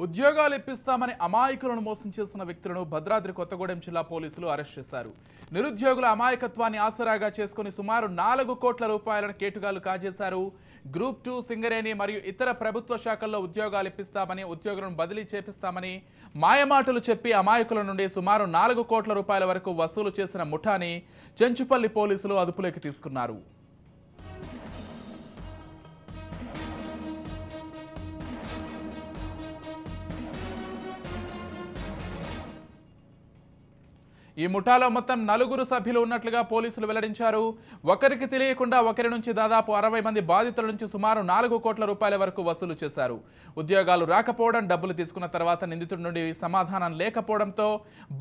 ఉద్యోగాలు ఇప్పిస్తామని అమాయకులను మోసం చేసిన వ్యక్తులను భద్రాద్రి కొత్తగూడెం జిల్లా పోలీసులు అరెస్ట్ చేశారు. నిరుద్యోగుల అమాయకత్వాన్ని ఆసరాగా చేసుకుని సుమారు 4 కోట్ల రూపాయలను కేటుగాలు కాజేశారు. గ్రూప్ 2 సింగరేణి మరియు ఇతర ప్రభుత్వ శాఖల్లో ఉద్యోగాలు ఇప్పిస్తామని, ఉద్యోగులను బదిలీ చేపిస్తామని మాయమాటలు చెప్పి అమాయకుల నుండి సుమారు 4 కోట్ల రూపాయల వరకు వసూలు చేసిన ముఠాని చెంచుపల్లి పోలీసులు అదుపులోకి తీసుకున్నారు. ఈ ముఠాలో మొత్తం 4 సభ్యులు ఉన్నట్లుగా పోలీసులు వెల్లడించారు. ఒకరికి తెలియకుండా ఒకరి నుంచి దాదాపు 60 మంది బాధితుల నుంచి సుమారు 4 కోట్ల రూపాయల వరకు వసూలు చేశారు. ఉద్యోగాలు రాకపోవడం, డబ్బులు తీసుకున్న తర్వాత నిందితుడి నుండి సమాధానం లేకపోవడంతో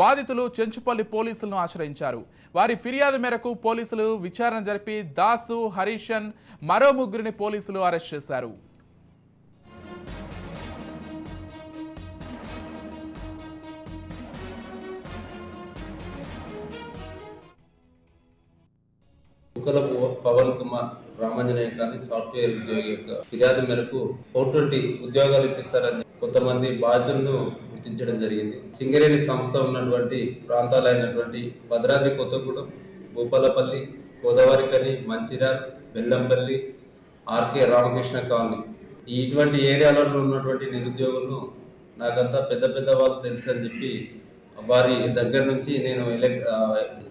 బాధితులు చెంచుపల్లి పోలీసులను ఆశ్రయించారు. వారి ఫిర్యాదు మేరకు పోలీసులు విచారణ జరిపి దాసు, హరీషన్ మరో 3 పోలీసులు అరెస్ట్ చేశారు. కుకలపు పవన్ కుమార్ రామాంజనేయ కానీ సాఫ్ట్వేర్ ఉద్యోగి యొక్క ఫిర్యాదు మేరకు 420 ఉద్యోగాలు ఇప్పిస్తారని కొంతమంది బాధితులను గుర్తించడం జరిగింది. సింగరేణి సంస్థ ఉన్నటువంటి ప్రాంతాలైనటువంటి భద్రాద్రి కొత్తగూడెం, భూపాలపల్లి, గోదావరికని, మంచిర్యాల, బెల్లంపల్లి, ఆర్కే రామకృష్ణ కాలనీ ఇటువంటి ఏరియాలలో ఉన్నటువంటి నిరుద్యోగులను నాకంతా పెద్ద పెద్ద వాళ్ళు తెలుసు అని చెప్పి వారి దగ్గర నుంచి నేను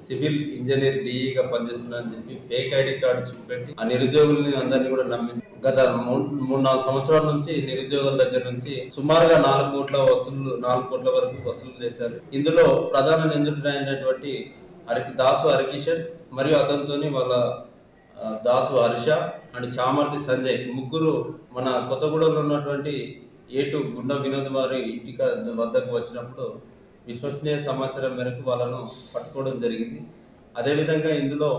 సివిల్ ఇంజనీర్ డిఈగా పనిచేస్తున్నానని చెప్పి ఫేక్ ఐడి కార్డు చూపెట్టి ఆ నిరుద్యోగుల్ని అందరినీ కూడా నమ్మి గత 3-4 సంవత్సరాల నుంచి నిరుద్యోగుల దగ్గర నుంచి సుమారుగా 4 కోట్ల వరకు వసూలు చేశారు. ఇందులో ప్రధాన నిందితుడైనటువంటి దాసు హరికిషన్ మరియు అతనితోని వాళ్ళ దాసు హర్ష అండ్ చామర్తి సంజయ్ ముగ్గురు మన కొత్తగూడెంలో ఉన్నటువంటి A2 గుండా వినోద్ వారి ఇంటి వద్దకు వచ్చినప్పుడు విశ్వసనీయ సమాచారం మేరకు వాళ్ళను పట్టుకోవడం జరిగింది. అదేవిధంగా ఇందులో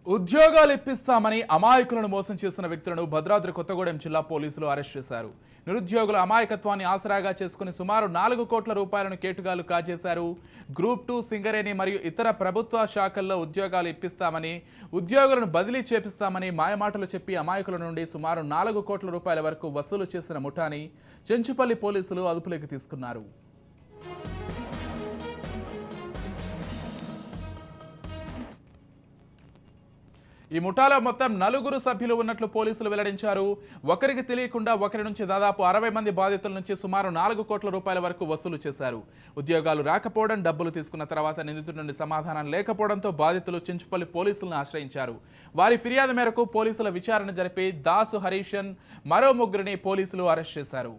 ఉద్యోగాలు ఇప్పిస్తామని అమాయకులను మోసం చేసిన వ్యక్తులను భద్రాద్రి కొత్తగూడెం జిల్లా పోలీసులు అరెస్ట్ చేశారు. నిరుద్యోగుల అమాయకత్వాన్ని ఆసరాగా చేసుకుని సుమారు 4 కోట్ల రూపాయలను కేటుగాలు కాజేశారు. గ్రూప్ 2 సింగరేణి మరియు ఇతర ప్రభుత్వ శాఖల్లో ఉద్యోగాలు ఇప్పిస్తామని, ఉద్యోగులను బదిలీ చేపిస్తామని మాయమాటలు చెప్పి అమాయకుల నుండి సుమారు 4 కోట్ల రూపాయల వరకు వసూలు చేసిన ముఠాని చెంచుపల్లి పోలీసులు అదుపులోకి తీసుకున్నారు. ఈ ముఠాలో మొత్తం 4 సభ్యులు ఉన్నట్లు పోలీసులు వెల్లడించారు. ఒకరికి తెలియకుండా ఒకరి నుంచి దాదాపు 60 మంది బాధితుల నుంచి సుమారు 4 కోట్ల రూపాయల వరకు వసూలు చేశారు. ఉద్యోగాలు రాకపోవడం, డబ్బులు తీసుకున్న తర్వాత నిందితుడి నుండి సమాధానం లేకపోవడంతో బాధితులు చెంచుపల్లి పోలీసులను ఆశ్రయించారు. వారి ఫిర్యాదు మేరకు పోలీసుల విచారణ జరిపి దాసు, హరీషన్ మరో 3 పోలీసులు అరెస్ట్ చేశారు.